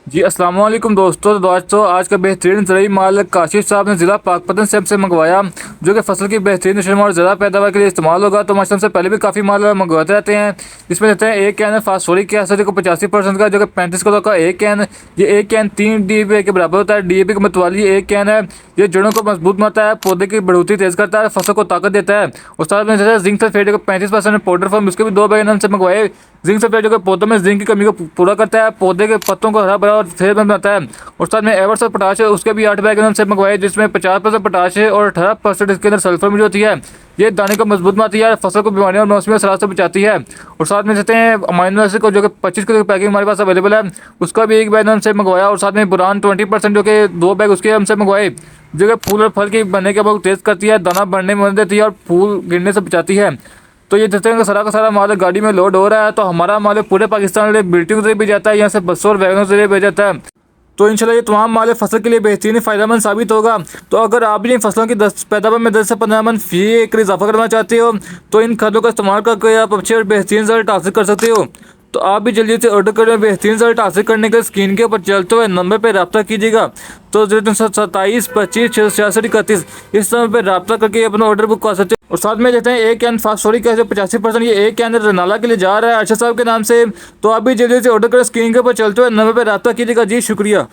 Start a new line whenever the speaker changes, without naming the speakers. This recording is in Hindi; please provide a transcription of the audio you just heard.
जी अस्सलाम वालेकुम दोस्तों आज का बेहतरीन ज़रूरी माल काशिफ साहब ने ज़िला पाकपतन से मंगवाया, जो कि फसल की बेहतरीन नशो और ज़्यादा पैदावार के लिए इस्तेमाल होगा। तो माशाल्लाह से पहले भी काफ़ी माल मंगवाते रहते हैं। इसमें रहते हैं एक कैन फास्फोरिक एसिड को 85% का, जो कि 35 किलो का एक कैन। ये एक कैन 3 DAP के बराबर होता है। DAP की मतवाली एक कैन है। ये जड़ों को मजबूत बनाता है, पौधे की बढ़ोतरी तेज़ करता है, फसल को ताकत देता है। और साथ में जैसे जिंक सल्फेट को 35% पाउडर फॉर्म, उसके भी 2 बैग से मंगवाए। जिंक सल्फेट जो कि पौधों में जिंक की कमी को पूरा करता है, पौधे के पत्तों को हरा भरा और सेहतमंद बनाता है। और साथ में एवर्स और पोटाश है, उसके भी 8 बैग से मंगवाए, जिसमें 50% पोटाश है और 18% इसके अंदर सल्फर मिल होती है। ये दाने को मजबूत बनाती है, फसल को बीमारियों और मौसमी असरात से बचाती है। और साथ में देते हैं अमाइनो एसिड को, जो कि 25 किलो की पैकिंग हमारे पास अवेलेबल है, उसका भी 1 बैग हमसे मंगवाया। और साथ में बुरान 20%, जो कि 2 बैग उसके हमसे मंगवाए, जो कि फूल और फल की बनने के बहुत तेज़ करती है, दाना बढ़ने में मदद देती है और फूल गिरने से बचाती है। तो ये देते हैं कि सारा का सारा माल गाड़ी में लोड हो रहा है। तो हमारा माल पूरे पाकिस्तान के लिए बिल्टियों के जरिए भी जाता है, यहाँ से बसों और वैगनों के जरिए भेजा जाता है। तो इंशाल्लाह ये तमाम माल फसल के लिए बेहतरीन फ़ायदेमंद साबित होगा। तो अगर आप भी इन फसलों की 10 पैदावार में 10 से 15 मन फी एकड़ इजाफा करना चाहते हो, तो इन खादों का इस्तेमाल करके आप अच्छे और बेहतरीन रिजल्ट हासिल कर सकते हो। तो आप भी जल्दी से ऑर्डर करें। बेहतरीन रिजल्ट हासिल करने के स्क्रीन के ऊपर चलते हुए नंबर पर रब्ता कीजिएगा। तो 27 25 66 31 इस नंबर पर रब्ता करके अपना ऑर्डर बुक कर सकते हो। और साथ में देते हैं एक कैन फास्फोरिक एसिड 85%, ये एक कैन रनाला के लिए जा रहा है अर्शद साहब के नाम से। तो आप भी जल्दी से ऑर्डर करें, स्क्रीन के ऊपर चलते हुए नंबर पर रब्ता कीजिएगा। जी शुक्रिया।